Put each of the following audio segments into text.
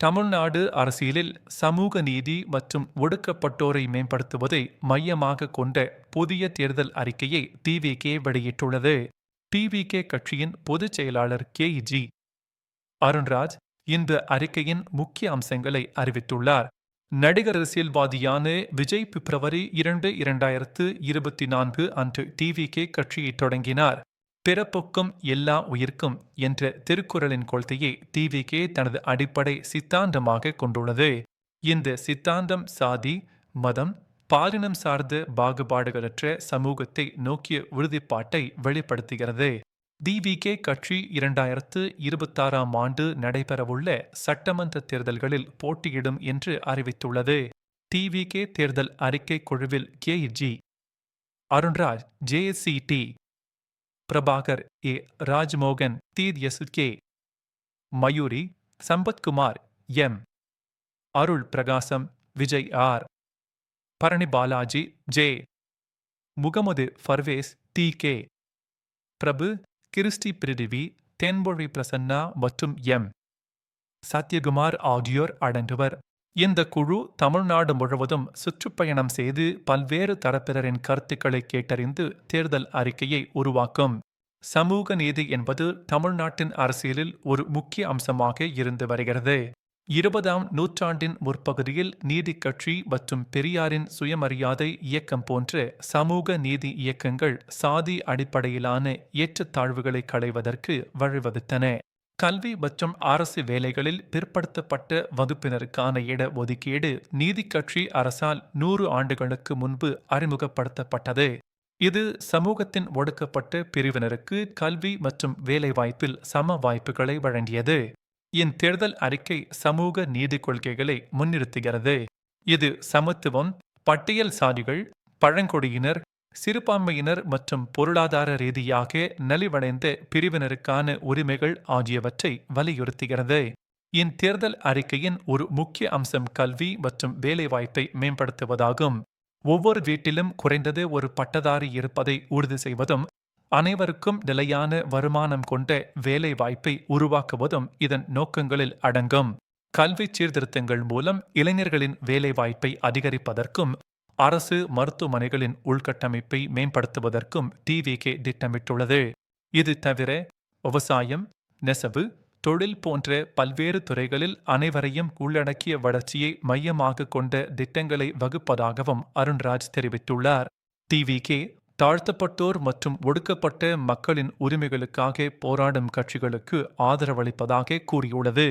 தமிழ்நாடு அரசியலில் சமூக நீதி மற்றும் ஒடுக்கப்பட்டோரை மேம்படுத்துவதை மையமாக கொண்ட புதிய தேர்தல் அறிக்கையை டிவிகே வெளியிட்டுள்ளது. டிவிகே கட்சியின் பொதுச் செயலாளர் கே.ஜி. அருண்ராஜ் இந்த அறிக்கையின் முக்கிய அம்சங்களை அறிவித்துள்ளார். நடிகர் அரசியல்வாதியான விஜய் பிப்ரவரி 2, 2024 அன்று டிவிகே கட்சியை தொடங்கினார். பிறப்புக்கும் எல்லா உயிர்க்கும் என்ற திருக்குறளின் கொள்கையை டிவிகே தனது அடிப்படை சித்தாந்தமாக கொண்டுள்ளது. இந்த சித்தாந்தம் சாதி, மதம், பாலினம் சார்ந்த பாகுபாடுகளற்ற சமூகத்தை நோக்கிய உறுதிப்பாட்டை வெளிப்படுத்துகிறது. டிவிகே கட்சி 2026ஆம் ஆண்டு நடைபெறவுள்ள சட்டமன்ற தேர்தல்களில் போட்டியிடும் என்று அறிவித்துள்ளது. டிவிகே தேர்தல் அறிக்கை குழுவில் KG. Arunraj, JCD. Prabhakar, A. Rajmohan, தி.எஸ்.கே. Mayuri, Sampathkumar, M. Arul Prakasam, Vijay R. Bharani Balaji, J. Mohammed Parvez, TK. Prabhu, Christy Prithvi, Thenmozhi Prasanna மற்றும் எம். சத்யகுமார் ஆகியோர் அடங்குவர். இந்த குழு தமிழ்நாடு முழுவதும் சுற்றுப்பயணம் செய்து பல்வேறு தரப்பினரின் கருத்துக்களை கேட்டறிந்து தேர்தல் அறிக்கையை உருவாக்கும். சமூக நீதி என்பது தமிழ்நாட்டின் அரசியலில் ஒரு முக்கிய அம்சமாக இருந்து வருகிறது. 20ஆம் நூற்றாண்டின் முற்பகுதியில் நீதி கட்சி மற்றும் பெரியாரின் சுயமரியாதை இயக்கம் போன்ற சமூக நீதி இயக்கங்கள் சாதி அடிப்படையிலான ஏற்றத்தாழ்வுகளை களைவதற்கு வழிவகுத்தன. கல்வி மற்றும் அரசு வேலைகளில் பிற்படுத்தப்பட்ட வகுப்பினருக்கான இட ஒதுக்கீடு நீதி கட்சி அரசால் 100 ஆண்டுகளுக்கு முன்பு அறிமுகப்படுத்தப்பட்டது. இது சமூகத்தின் ஒடுக்கப்பட்ட பிரிவினருக்கு கல்வி மற்றும் வேலைவாய்ப்பில் சம வாய்ப்புகளை வழங்கியது. இத்தேர்தல் அறிக்கை சமூக நீதி கொள்கைகளை முன்னிறுத்துகிறது. இது சமத்துவம், பட்டியல் சாதிகள், பழங்குடியினர், சிறுபான்மையினர் மற்றும் பொருளாதார ரீதியாக நலிவடைந்த பிரிவினருக்கான உரிமைகள் ஆகியவற்றை வலியுறுத்துகிறது. இத்தேர்தல் அறிக்கையின் ஒரு முக்கிய அம்சம் கல்வி மற்றும் வேலைவாய்ப்பை மேம்படுத்துவதாகும். ஒவ்வொரு வீட்டிலும் குறைந்தது ஒரு பட்டதாரி இருப்பதை உறுதி செய்வதும், அனைவருக்கும் நிலையான வருமானம் கொண்ட வேலை வாய்ப்பை உருவாக்குவதும் இதன் நோக்கங்களில் அடங்கும். கல்வி சீர்திருத்தங்கள் மூலம் இளைஞர்களின் வேலை வாய்ப்பை அதிகரிப்பதற்கும் அரசு மருத்துவமனைகளின் உள்கட்டமைப்பை மேம்படுத்துவதற்கும் டிவிகே திட்டமிட்டுள்ளது. இது தவிர விவசாயம், நெசவு, தொழில் போன்ற பல்வேறு துறைகளில் அனைவரையும் உள்ளடக்கிய வளர்ச்சியை மையமாக கொண்ட திட்டங்களை வகுப்பதாகவும் அருண்ராஜ் தெரிவித்துள்ளார். டிவிகே தாழ்த்தப்பட்டோர் மற்றும் ஒடுக்கப்பட்ட மக்களின் உரிமைகளுக்காக போராடும் கட்சிகளுக்கு ஆதரவளிப்பதாக கூறியுள்ளது.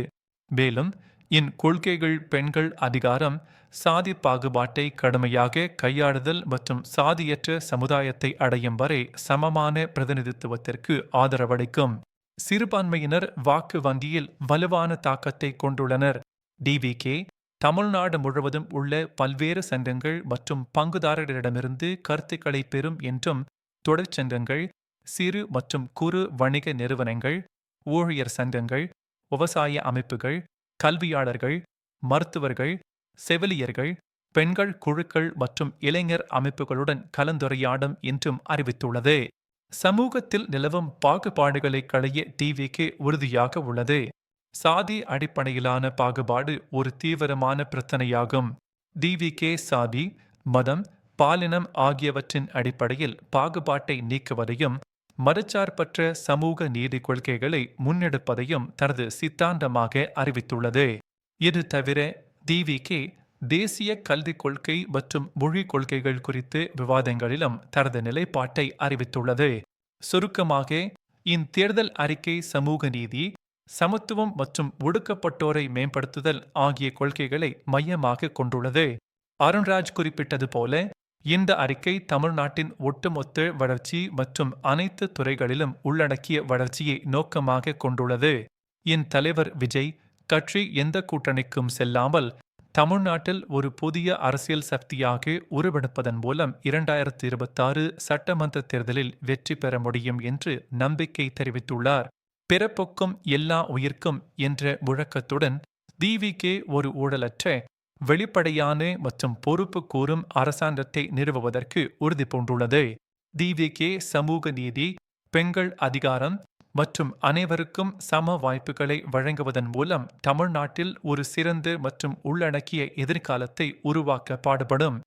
மேலும் இக்கொள்கைகள் பெண்கள் அதிகாரம், சாதி பாகுபாட்டை கடுமையாக கையாளுதல் மற்றும் சாதியற்ற சமுதாயத்தை அடையும் வரை சமமான பிரதிநிதித்துவத்திற்கு ஆதரவளிக்கும். சிறுபான்மையினர் வாக்கு வங்கியில் வலுவான தாக்கத்தை கொண்டுள்ளனர். டிவிகே தமிழ்நாடு முழுவதும் உள்ள பல்வேறு சங்கங்கள் மற்றும் பங்குதாரர்களிடமிருந்து கருத்துக்களை பெறும் என்றும் தொழிற்சங்கங்கள், சிறு மற்றும் குறு வணிக நிறுவனங்கள், ஊழியர் சங்கங்கள், விவசாய அமைப்புகள், கல்வியாளர்கள், மருத்துவர்கள், செவிலியர்கள், பெண்கள் குழுக்கள் மற்றும் இளைஞர் அமைப்புகளுடன் கலந்துரையாடும் என்றும் அறிவித்துள்ளது. சமூகத்தில் நிலவும் பாகுபாடுகளை களைய டிவிகே உறுதியாக உள்ளது. சாதி அடிப்படையிலான பாகுபாடு ஒரு தீவிரமான பிரச்சனையாகும். டிவிகே சாதி, மதம், பாலினம் ஆகியவற்றின் அடிப்படையில் பாகுபாட்டை நீக்குவதையும் மதச்சார்பற்ற சமூக நீதி கொள்கைகளை முன்னெடுப்பதையும் தனது சித்தாந்தமாக அறிவித்துள்ளது. இது தவிர டிவிகே தேசிய கல்விக் கொள்கை மற்றும் மொழி கொள்கைகள் குறித்து விவாதங்களிலும் தனது நிலைப்பாட்டை அறிவித்துள்ளது. சுருக்கமாக, இத்தேர்தல் அறிக்கை சமூக நீதி, சமத்துவம் மற்றும் ஒடுக்கப்பட்டோரை மேம்படுத்துதல் ஆகிய கொள்கைகளை மையமாக கொண்டுள்ளது. அருண்ராஜ் குறிப்பிட்டது போல, இந்த அறிக்கை தமிழ்நாட்டின் ஒட்டுமொத்த வளர்ச்சி மற்றும் அனைத்து துறைகளிலும் உள்ளடக்கிய வளர்ச்சியை நோக்கமாக கொண்டுள்ளது. தலைவர் விஜய் கட்சி எந்த கூட்டணிக்கும் செல்லாமல் தமிழ்நாட்டில் ஒரு புதிய அரசியல் சக்தியாக உருவெடுப்பதன் மூலம் 2026 சட்டமன்ற தேர்தலில் வெற்றி பெற முடியும் என்று நம்பிக்கை தெரிவித்துள்ளார். பிறப்புக்கும் எல்லா உயிர்க்கும் என்ற முழக்கத்துடன் டிவிகே ஒரு ஊழலற்ற, வெளிப்படையான மற்றும் பொறுப்பு கூறும் அரசாங்கத்தை நிறுவுவதற்கு உறுதி பூண்டுள்ளது. டிவிகே சமூக நீதி, பெண்கள் அதிகாரம் மற்றும் அனைவருக்கும் சம வாய்ப்புகளை வழங்குவதன் மூலம் தமிழ்நாட்டில் ஒரு சிறந்த மற்றும் உள்ளடக்கிய எதிர்காலத்தை உருவாக்க பாடுபடும்.